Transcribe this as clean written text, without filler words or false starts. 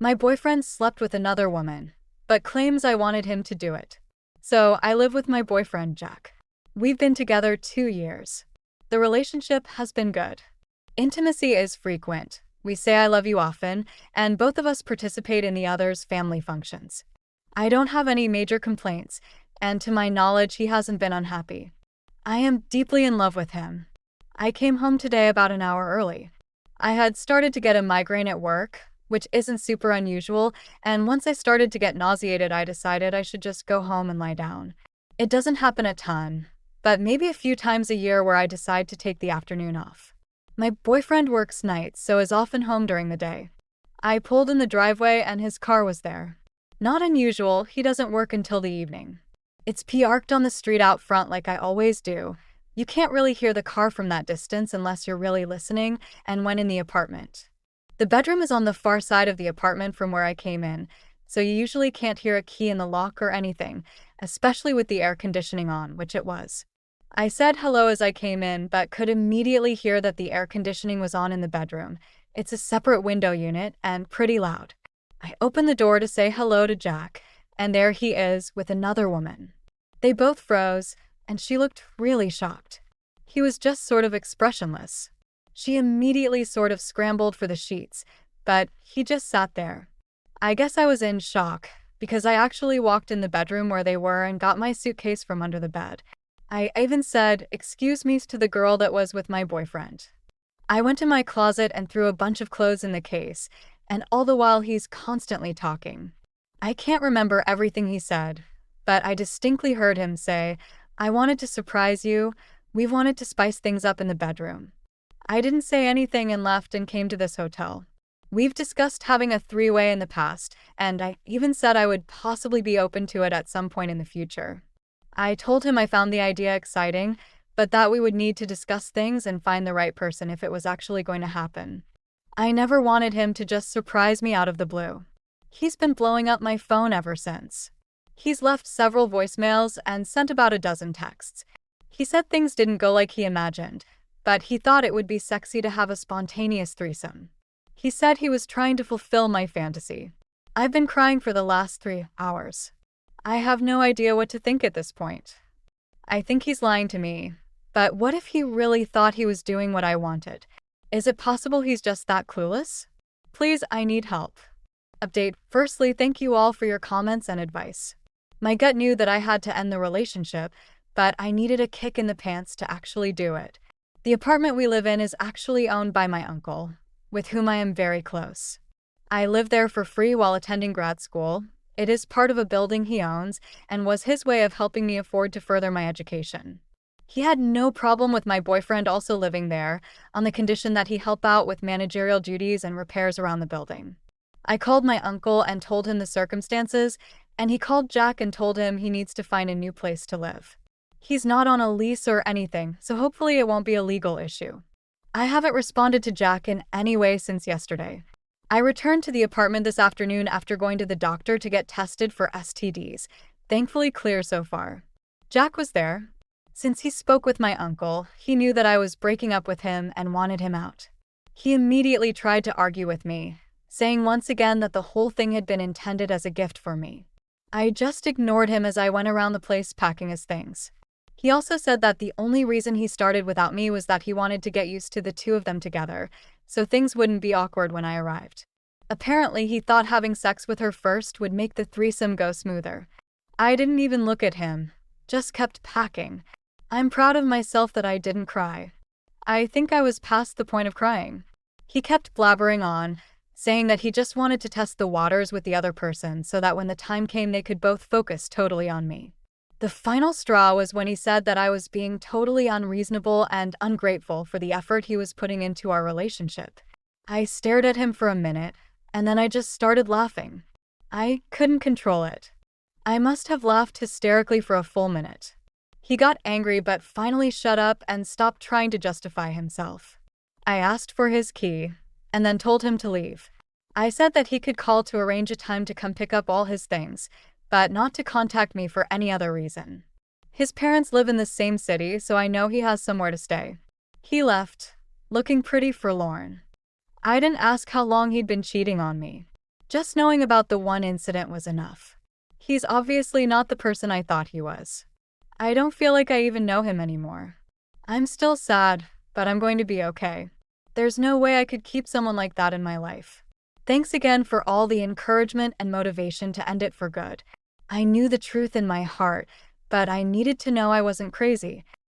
My boyfriend slept with another woman, but claims I wanted him to do it. So I live with my boyfriend, Jack. We've been together 2 years. The relationship has been good. Intimacy is frequent. We say I love you often, and both of us participate in the other's family functions. I don't have any major complaints, and to my knowledge, he hasn't been unhappy. I am deeply in love with him. I came home today about an hour early. I had started to get a migraine at work, which isn't super unusual, and once I started to get nauseated, I decided I should just go home and lie down. It doesn't happen a ton, but maybe a few times a year where I decide to take the afternoon off. My boyfriend works nights, so is often home during the day. I pulled in the driveway and his car was there. Not unusual, he doesn't work until the evening. It's parked on the street out front like I always do. You can't really hear the car from that distance unless you're really listening, and when in the apartment. The bedroom is on the far side of the apartment from where I came in, so you usually can't hear a key in the lock or anything, especially with the air conditioning on, which it was. I said hello as I came in, but could immediately hear that the air conditioning was on in the bedroom. It's a separate window unit and pretty loud. I opened the door to say hello to Jack, and there he is with another woman. They both froze, and she looked really shocked. He was just sort of expressionless. She immediately sort of scrambled for the sheets, but he just sat there. I guess I was in shock, because I actually walked in the bedroom where they were and got my suitcase from under the bed. I even said, "Excuse me," to the girl that was with my boyfriend. I went to my closet and threw a bunch of clothes in the case, and all the while he's constantly talking. I can't remember everything he said, but I distinctly heard him say, "I wanted to surprise you. We've wanted to spice things up in the bedroom." I didn't say anything and left and came to this hotel. We've discussed having a three-way in the past, and I even said I would possibly be open to it at some point in the future. I told him I found the idea exciting, but that we would need to discuss things and find the right person if it was actually going to happen. I never wanted him to just surprise me out of the blue. He's been blowing up my phone ever since. He's left several voicemails and sent about a dozen texts. He said things didn't go like he imagined, but he thought it would be sexy to have a spontaneous threesome. He said he was trying to fulfill my fantasy. I've been crying for the last 3 hours. I have no idea what to think at this point. I think he's lying to me, but what if he really thought he was doing what I wanted? Is it possible he's just that clueless? Please, I need help. Update. Firstly, thank you all for your comments and advice. My gut knew that I had to end the relationship, but I needed a kick in the pants to actually do it. The apartment we live in is actually owned by my uncle, with whom I am very close. I live there for free while attending grad school. It is part of a building he owns and was his way of helping me afford to further my education. He had no problem with my boyfriend also living there, on the condition that he help out with managerial duties and repairs around the building. I called my uncle and told him the circumstances, and he called Jack and told him he needs to find a new place to live. He's not on a lease or anything, so hopefully it won't be a legal issue. I haven't responded to Jack in any way since yesterday. I returned to the apartment this afternoon after going to the doctor to get tested for STDs. Thankfully clear so far. Jack was there. Since he spoke with my uncle, he knew that I was breaking up with him and wanted him out. He immediately tried to argue with me, saying once again that the whole thing had been intended as a gift for me. I just ignored him as I went around the place packing his things. He also said that the only reason he started without me was that he wanted to get used to the two of them together, so things wouldn't be awkward when I arrived. Apparently, he thought having sex with her first would make the threesome go smoother. I didn't even look at him, just kept packing. I'm proud of myself that I didn't cry. I think I was past the point of crying. He kept blabbering on, saying that he just wanted to test the waters with the other person so that when the time came they could both focus totally on me. The final straw was when he said that I was being totally unreasonable and ungrateful for the effort he was putting into our relationship. I stared at him for a minute, and then I just started laughing. I couldn't control it. I must have laughed hysterically for a full minute. He got angry but finally shut up and stopped trying to justify himself. I asked for his key, and then told him to leave. I said that he could call to arrange a time to come pick up all his things, but not to contact me for any other reason. His parents live in the same city, so I know he has somewhere to stay. He left, looking pretty forlorn. I didn't ask how long he'd been cheating on me. Just knowing about the one incident was enough. He's obviously not the person I thought he was. I don't feel like I even know him anymore. I'm still sad, but I'm going to be okay. There's no way I could keep someone like that in my life. Thanks again for all the encouragement and motivation to end it for good. I knew the truth in my heart, but I needed to know I wasn't crazy.